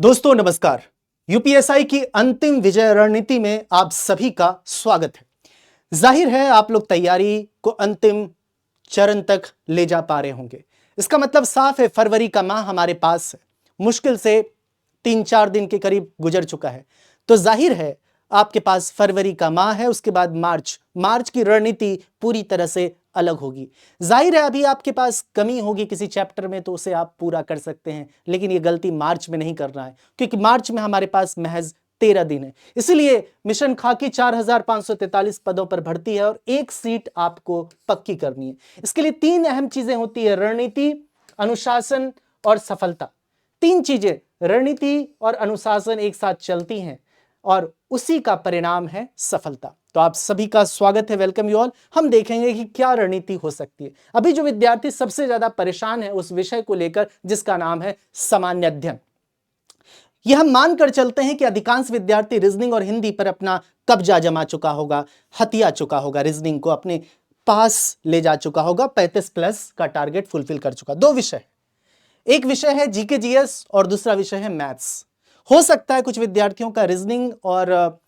दोस्तों नमस्कार। यूपीएसआई की अंतिम विजय रणनीति में आप सभी का स्वागत है। जाहिर है आप लोग तैयारी को अंतिम चरण तक ले जा पा रहे होंगे। इसका मतलब साफ है, फरवरी का माह हमारे पास है, मुश्किल से 3-4 दिन के करीब गुजर चुका है। तो जाहिर है आपके पास फरवरी का माह है, उसके बाद मार्च की रणनीति पूरी तरह से अलग होगी। जाहिर है अभी आपके पास कमी होगी किसी चैप्टर में, तो उसे आप पूरा कर सकते हैं, लेकिन ये गलती मार्च में नहीं करना है, क्योंकि मार्च में हमारे पास महज 13 दिन है। इसलिए मिशन खाकी 4543 पदों पर भर्ती है और 1 सीट आपको पक्की करनी है। इसके लिए 3 अहम चीजें होती है: रणनीति, अनुशासन और सफलता। 3 चीजें, रणनीति और अनुशासन एक साथ चलती हैं और उसी का परिणाम है सफलता। तो आप सभी का स्वागत है, वेलकम यू ऑल। हम देखेंगे कि क्या रणनीति हो सकती है। अभी जो विद्यार्थी सबसे ज्यादा परेशान है उस विषय को लेकर, जिसका नाम है सामान्य अध्ययन। यह हम मानकर चलते हैं कि अधिकांश विद्यार्थी रीजनिंग और हिंदी पर अपना कब्जा जमा चुका होगा, हथिया चुका होगा, रीजनिंग को अपने पास ले जा चुका होगा, 35+ का टारगेट फुलफिल कर चुका। 2 विषय, एक विषय है जीके जीएस और दूसरा विषय है मैथ्स। हो सकता है कुछ विद्यार्थियों का रीजनिंग और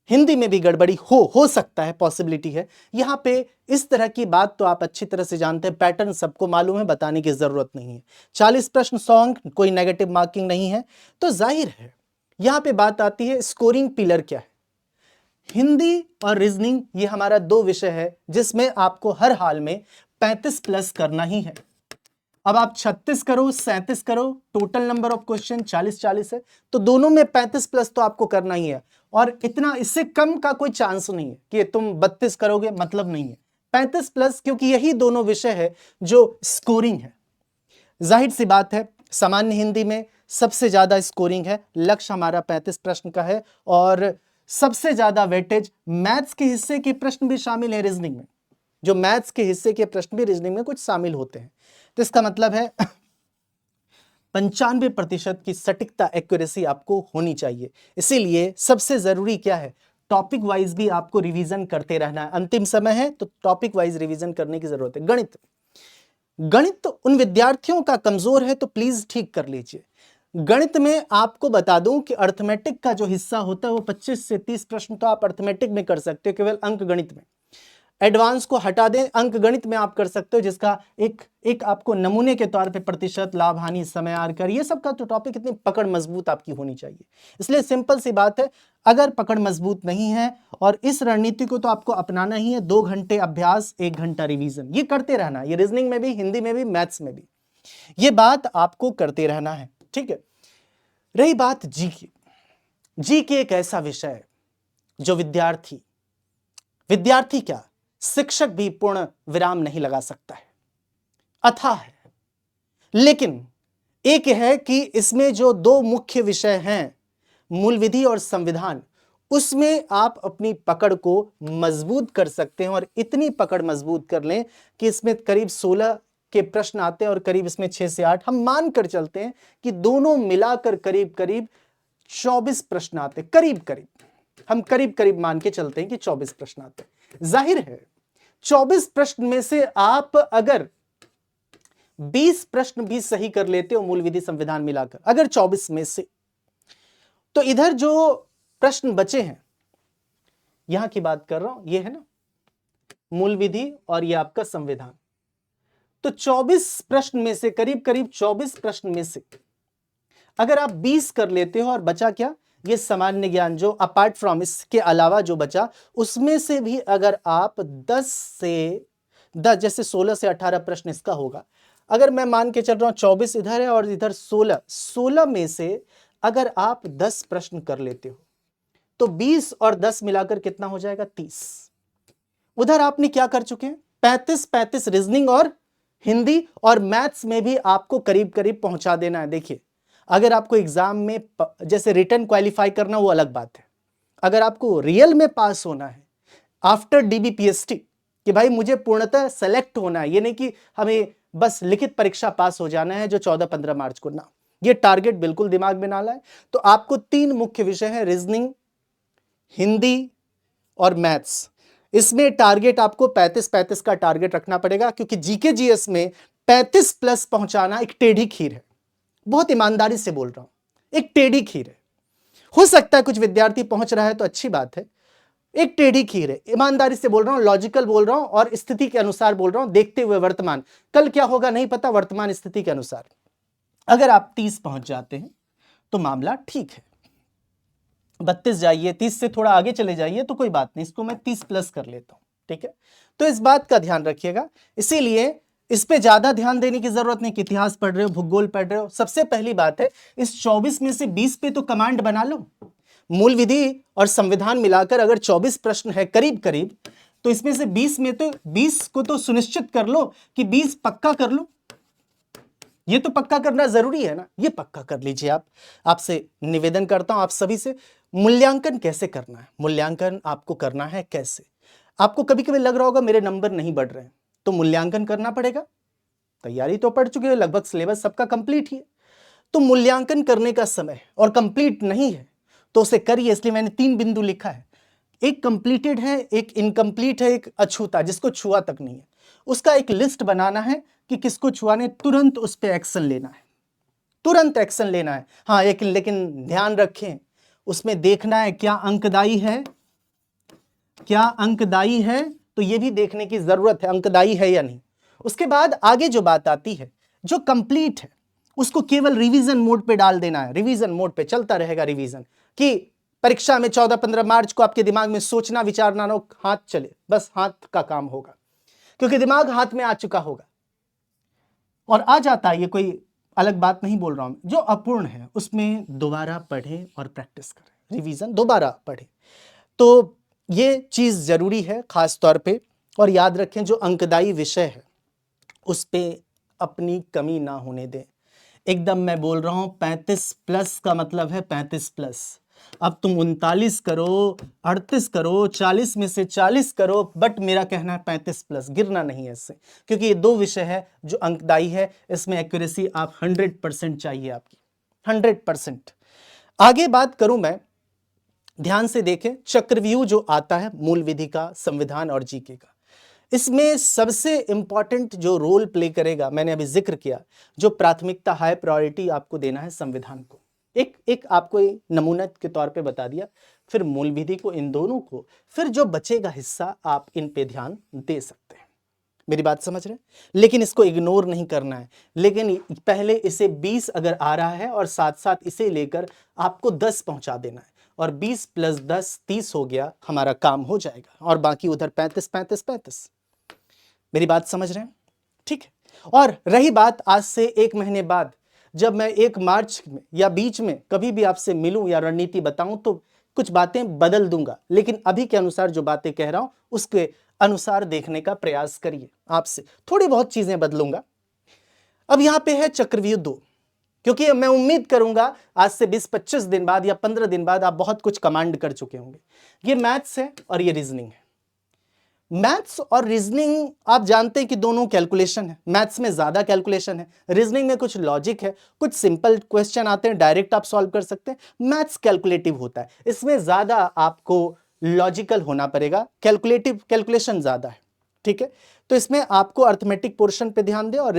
हिंदी में भी गड़बड़ी हो सकता है, पॉसिबिलिटी है। यहां पे इस तरह की बात तो आप अच्छी तरह से जानते हैं, पैटर्न सबको मालूम है, बताने की जरूरत नहीं है। 40 प्रश्न, 100 अंक, कोई नेगेटिव मार्किंग नहीं है। तो जाहिर है यहां पे बात आती है स्कोरिंग पिलर क्या है। हिंदी और रीजनिंग ये हमारा 2 विषय है जिसमें आपको हर हाल में 35+ करना ही है। अब आप 36 करो, 37 करो, टोटल नंबर ऑफ क्वेश्चन 40 है, तो दोनों में 35+ तो आपको करना ही है। और इतना, इससे कम का कोई चांस नहीं है कि तुम 32 करोगे, मतलब नहीं है। 35+, क्योंकि यही दोनों विषय है जो स्कोरिंग है। जाहिर सी बात है सामान्य हिंदी में सबसे ज्यादा स्कोरिंग है, लक्ष्य हमारा 35 प्रश्न का है, और सबसे ज्यादा वेटेज मैथ्स के हिस्से के प्रश्न भी शामिल है रीजनिंग में। जो मैथ्स के हिस्से के प्रश्न भी रीजनिंग में कुछ शामिल होते हैं। तो इसका मतलब है 95% की सटीकता, एक्यूरेसी आपको होनी चाहिए। इसीलिए सबसे जरूरी क्या है, टॉपिक वाइज भी आपको रिवीजन करते रहना है। अंतिम समय है तो टॉपिक वाइज रिवीजन करने की जरूरत है। गणित उन विद्यार्थियों का कमजोर है तो प्लीज ठीक कर लीजिए। गणित में आपको बता दूं कि अर्थमेटिक का जो हिस्सा होता है वो 25 से 30 प्रश्न तो आप अर्थमेटिक में कर सकते हो, केवल अंक गणित में। एडवांस को हटा दें, अंक गणित में आप कर सकते हो, जिसका एक आपको नमूने के तौर पे प्रतिशत, लाभ, हानि, समय, आकर, ये सब का तो टॉपिक, इतनी पकड़ मजबूत आपकी होनी चाहिए। इसलिए सिंपल सी बात है, अगर पकड़ मजबूत नहीं है और इस रणनीति को तो आपको अपनाना ही है, 2 घंटे अभ्यास, 1 घंटा रिवीजन, ये करते रहना। ये रीजनिंग में भी, हिंदी में भी, मैथ्स में भी, ये बात आपको करते रहना है, ठीक है। रही बात जीके एक ऐसा विषय है जो विद्यार्थी क्या, शिक्षक भी पूर्ण विराम नहीं लगा सकता है, अथाह है। लेकिन एक है कि इसमें जो 2 मुख्य विषय हैं, मूल विधि और संविधान, उसमें आप अपनी पकड़ को मजबूत कर सकते हैं, और इतनी पकड़ मजबूत कर लें कि इसमें करीब 16 के प्रश्न आते हैं और करीब इसमें 6 से 8, हम मान कर चलते हैं कि दोनों मिलाकर करीब करीब 24 प्रश्न आते हैं। हम करीब करीब मान के चलते हैं कि 24 प्रश्न आते हैं। जाहिर है 24 प्रश्न में से आप अगर 20 प्रश्न भी सही कर लेते हो, मूल विधि संविधान मिलाकर, अगर 24 में से, तो इधर जो प्रश्न बचे हैं, यहां की बात कर रहा हूं, ये है ना मूल विधि और ये आपका संविधान, तो 24 प्रश्न में से, करीब करीब 24 प्रश्न में से अगर आप 20 कर लेते हो, और बचा क्या, ये सामान्य ज्ञान, जो अपार्ट फ्रॉम, इसके अलावा जो बचा, उसमें से भी अगर आप 10 जैसे 16 से 18 प्रश्न इसका होगा, अगर मैं मान के चल रहा हूं 24 इधर है और इधर 16 में से अगर आप 10 प्रश्न कर लेते हो, तो 20 और 10 मिलाकर कितना हो जाएगा, 30। उधर आपने क्या कर चुके हैं, 35 रीजनिंग और हिंदी, और मैथ्स में भी आपको करीब करीब पहुंचा देना है। देखिए, अगर आपको एग्जाम में जैसे रिटर्न क्वालिफाई करना, वो अलग बात है। अगर आपको रियल में पास होना है आफ्टर डीबीपीएसटी, कि भाई मुझे पूर्णतः सेलेक्ट होना है, ये नहीं कि हमें बस लिखित परीक्षा पास हो जाना है जो 14-15 मार्च को, ना, ये टारगेट बिल्कुल दिमाग में ना लाए। तो आपको 3 मुख्य विषय हैं, रीजनिंग, हिंदी और मैथ्स। इसमें टारगेट आपको 35 का टारगेट रखना पड़ेगा, क्योंकि जीके जीएस में 35+ पहुंचाना एक टेढ़ी खीर है। बहुत ईमानदारी से बोल रहा हूं, एक टेढ़ी खीर है। हो सकता है कुछ विद्यार्थी पहुंच रहा है तो अच्छी बात है, एक टेढ़ी खीर है। ईमानदारी से बोल रहा हूं, लॉजिकल बोल रहा हूं और स्थिति के अनुसार बोल रहा हूं, देखते हुए वर्तमान, कल क्या होगा नहीं पता, वर्तमान स्थिति के अनुसार अगर आप 30 पहुंच जाते हैं तो मामला ठीक है। 32 जाइए, 30 से थोड़ा आगे चले जाइए तो कोई बात नहीं, इसको मैं 30 प्लस कर लेता हूं, ठीक है। तो इस बात का ध्यान रखिएगा, इसीलिए इस पे ज्यादा ध्यान देने की जरूरत नहीं कि इतिहास पढ़ रहे हो, भूगोल पढ़ रहे हो। सबसे पहली बात है, इस 24 में से 20 पे तो कमांड बना लो। मूल विधि और संविधान मिलाकर अगर 24 प्रश्न है करीब करीब, तो इसमें से 20 में तो 20 को तो सुनिश्चित कर लो कि 20 पक्का कर लो। ये तो पक्का करना जरूरी है ना, ये पक्का कर लीजिए आप। आपसे निवेदन करता हूं आप सभी से, मूल्यांकन कैसे करना है, मूल्यांकन आपको करना है कैसे। आपको कभी कभी लग रहा होगा मेरे नंबर नहीं बढ़ रहे हैं, तो मूल्यांकन करना पड़ेगा। तैयारी तो पढ़ चुके हो, लगभग सिलेबस सबका कंप्लीट ही है, तो मूल्यांकन करने का समय और कंप्लीट नहीं है तो उसे करिए। इसलिए मैंने 3 बिंदु लिखा है, एक कंप्लीटेड है, एक इनकम्प्लीट है, एक अछूता जिसको छुआ तक नहीं है। उसका एक लिस्ट बनाना है कि किसको छुआने, तुरंत उस पर एक्शन लेना है, तुरंत एक्शन लेना है। हाँ, एक लेकिन ध्यान रखें, उसमें देखना है क्या अंकदायी है, क्या अंकदायी है, तो यह भी देखने की जरूरत है अंकदायी है या नहीं। उसके बाद आगे जो बात आती है, जो कंप्लीट है उसको केवल रिवीजन मोड पे डाल देना है। रिवीजन मोड पे चलता रहेगा रिवीजन, कि परीक्षा में 14-15 मार्च को आपके दिमाग में सोचना विचारना ना हो, हाथ चले, बस हाथ का काम होगा, क्योंकि दिमाग हाथ में आ चुका होगा और आ जाता है। ये कोई अलग बात नहीं बोल रहा हूं, जो अपूर्ण है उसमें दोबारा पढ़ें और प्रैक्टिस करें, रिवीजन दोबारा पढ़ें। तो ये चीज जरूरी है खास तौर पे। और याद रखें, जो अंकदायी विषय है उस पे अपनी कमी ना होने दें। एकदम मैं बोल रहा हूं 35 प्लस का मतलब है 35 प्लस। अब तुम 39 करो, 38 करो, 40 में से 40 करो, बट मेरा कहना है 35 प्लस, गिरना नहीं है इससे, क्योंकि ये 2 विषय है जो अंकदायी है। इसमें एक्यूरेसी आप 100% चाहिए आपकी, 100%। आगे बात करूं मैं, ध्यान से देखें, चक्रव्यूह जो आता है मूल विधि का, संविधान और जीके का, इसमें सबसे इंपॉर्टेंट जो रोल प्ले करेगा, मैंने अभी जिक्र किया, जो प्राथमिकता हाई प्रायोरिटी आपको देना है संविधान को। एक आपको नमूना के तौर पे बता दिया, फिर मूल विधि को, इन दोनों को, फिर जो बचेगा हिस्सा आप इन पे ध्यान दे सकते हैं। मेरी बात समझ रहे हैं? लेकिन इसको इग्नोर नहीं करना है। लेकिन पहले इसे 20 अगर आ रहा है और साथ साथ इसे लेकर आपको 10 पहुंचा देना है, और 20 + 10 30 हो गया, हमारा काम हो जाएगा। और बाकी उधर 35 35 35। मेरी बात समझ रहे हैं? ठीक है। और रही बात आज से 1 महीने बाद, जब मैं 1 मार्च में या बीच में कभी भी आपसे मिलूं या रणनीति बताऊं, तो कुछ बातें बदल दूंगा, लेकिन अभी के अनुसार जो बातें कह रहा हूं उसके अनुसार देखने का प्रयास करिए। आपसे थोड़ी बहुत चीजें बदलूंगा। अब यहां पे है चक्रव्यूह 2, क्योंकि मैं उम्मीद करूंगा आज से 20-25 दिन बाद या 15 दिन बाद आप बहुत कुछ कमांड कर चुके होंगे। ये मैथ्स है और ये रीजनिंग है। मैथ्स और रीजनिंग आप जानते हैं कि दोनों कैलकुलेशन है। मैथ्स में ज्यादा कैलकुलेशन है, रीजनिंग में कुछ लॉजिक है, कुछ सिंपल क्वेश्चन आते हैं डायरेक्ट आप सॉल्व कर सकते हैं। मैथ्स कैलकुलेटिव होता है, इसमें ज्यादा आपको लॉजिकल होना पड़ेगा, कैलकुलेटिव कैलकुलेशन ज्यादा है, ठीक है। तो इसमें आपको अर्थमेटिक पोर्शन पे ध्यान दें, और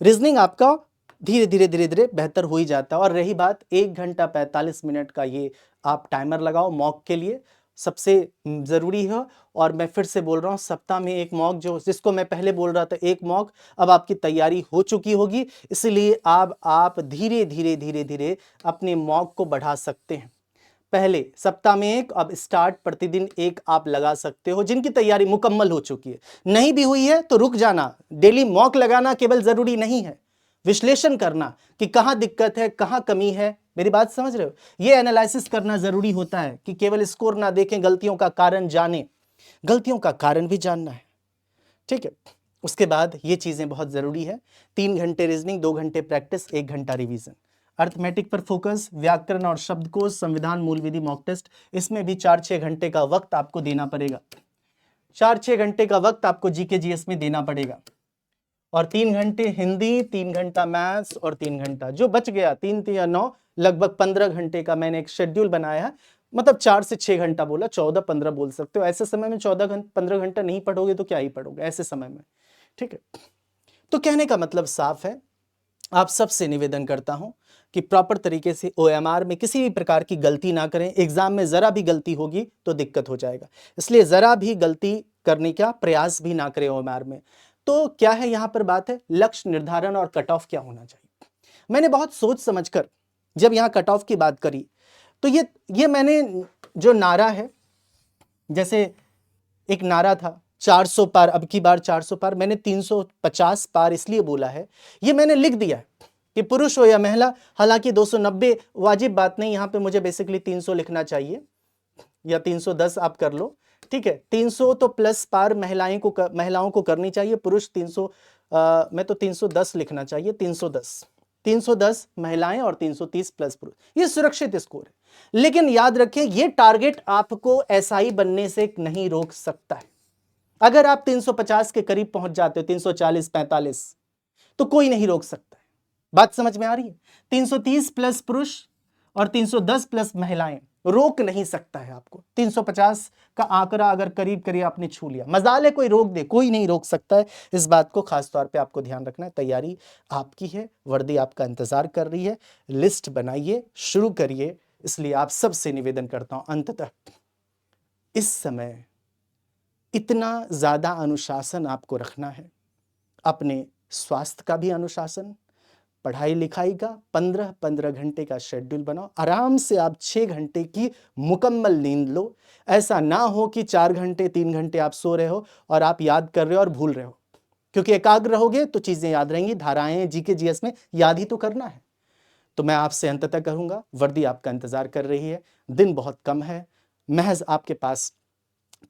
रीजनिंग आपका धीरे धीरे धीरे धीरे बेहतर हो ही जाता है। और रही बात 1 घंटा 45 मिनट का, ये आप टाइमर लगाओ मॉक के लिए, सबसे जरूरी है। और मैं फिर से बोल रहा हूं, सप्ताह में 1 मॉक, जो जिसको मैं पहले बोल रहा था 1 मॉक, अब आपकी तैयारी हो चुकी होगी, इसलिए अब आप धीरे धीरे धीरे धीरे अपने मॉक को बढ़ा सकते हैं। पहले सप्ताह में 1, अब स्टार्ट प्रतिदिन 1 आप लगा सकते हो। जिनकी तैयारी मुकम्मल हो चुकी है, नहीं भी हुई है तो रुक जाना। डेली मॉक लगाना केवल जरूरी नहीं है, विश्लेषण करना कि कहां दिक्कत है, कहां कमी है। मेरी बात समझ रहे हो? ये एनालिसिस करना जरूरी होता है कि केवल स्कोर ना देखें, गलतियों का कारण जाने, गलतियों का कारण भी जानना है, ठीक है। उसके बाद ये चीजें बहुत जरूरी है। 3 घंटे रीजनिंग, 2 घंटे प्रैक्टिस, 1 घंटा रिवीजन। अर्थमेटिक पर फोकस, व्याकरण और शब्दकोश, संविधान, मूल विधि, मॉक टेस्ट, इसमें भी 4-6 घंटे का वक्त आपको देना पड़ेगा। 4-6 घंटे का वक्त आपको जीके जीएस में देना पड़ेगा। और 3 घंटे हिंदी, 3 घंटा मैथ्स, और 3 घंटा जो बच गया, 3 या 9, लगभग 15 घंटे का मैंने एक शेड्यूल बनाया है। मतलब 4 से 6 घंटा बोला, 14-15 बोल सकते हो। ऐसे समय में 15 घंटा नहीं पढ़ोगे तो क्या ही पढ़ोगे ऐसे समय में, ठीक है। तो कहने का मतलब साफ है, आप सबसे निवेदन करता हूं कि प्रॉपर तरीके से OMR में किसी भी प्रकार की गलती ना करें। एग्जाम में जरा भी गलती होगी तो दिक्कत हो जाएगा, इसलिए जरा भी गलती करने का प्रयास भी ना करें OMR में। तो क्या है यहां पर बात है, लक्ष्य निर्धारण और कट ऑफ क्या होना चाहिए। मैंने बहुत सोच समझकर जब यहां कट ऑफ की बात करी तो ये मैंने जो नारा है, जैसे एक नारा था 400 पार, अब की बार 400 पार, मैंने 350 पार इसलिए बोला है, ये मैंने लिख दिया है कि पुरुष हो या महिला। हालांकि 290 वाजिब बात नहीं, यहां पे मुझे बेसिकली 300 लिखना चाहिए या 310 आप कर लो, ठीक है। 300 तो प्लस पार महिलाओं को करनी चाहिए, पुरुष 300 मैं तो 310 लिखना चाहिए, 310 महिलाएं और 330 प्लस पुरुष, ये सुरक्षित स्कोर है। लेकिन याद रखें ये टारगेट आपको SI बनने से नहीं रोक सकता है। अगर आप 350 के करीब पहुंच जाते हो, 340 45, तो कोई नहीं रोक सकता है। बात समझ में आ रही है। 330 प्लस पुरुष और 310 प्लस महिलाएं रोक नहीं सकता है आपको। 350 का आंकड़ा अगर करीब करीब आपने छू लिया, मजाल है कोई रोक दे, कोई नहीं रोक सकता है। इस बात को खास तौर पे आपको ध्यान रखना है। तैयारी आपकी है, वर्दी आपका इंतजार कर रही है, लिस्ट बनाइए, शुरू करिए। इसलिए आप सबसे निवेदन करता हूं, अंततः इस समय इतना ज्यादा अनुशासन आपको रखना है, अपने स्वास्थ्य का भी अनुशासन, पढ़ाई लिखाई का 15-15 घंटे का शेड्यूल बनाओ। आराम से आप 6 घंटे की मुकम्मल नींद लो। ऐसा ना हो कि 4 घंटे 3 घंटे आप सो रहे हो और आप याद कर रहे हो और भूल रहे हो, क्योंकि एकाग्र रहोगे तो चीजें याद रहेंगी। धाराएं GK GS में याद ही तो करना है। तो मैं आपसे अंततः कहूंगा, वर्दी आपका इंतजार कर रही है, दिन बहुत कम है, महज आपके पास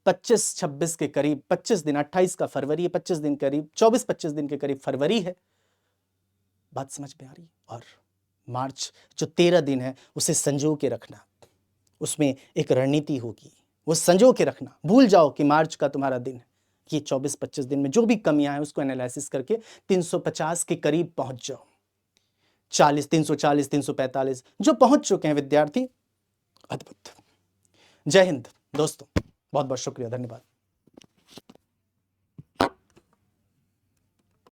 25-26 के करीब 25 दिन, 28 का फरवरी, 25 दिन करीब 24-25 दिन के करीब फरवरी है। बात समझ में आ रही। और मार्च जो 13 दिन है उसे संजो के रखना, उसमें एक रणनीति होगी, वो संजो के रखना। भूल जाओ कि मार्च का तुम्हारा दिन है। ये 24-25 दिन में जो भी कमियां हैं उसको एनालिसिस करके 350 के करीब पहुंच जाओ। 340 345 जो पहुंच चुके हैं विद्यार्थी, अद्भुत। जय हिंद दोस्तों, बहुत बहुत शुक्रिया, धन्यवाद।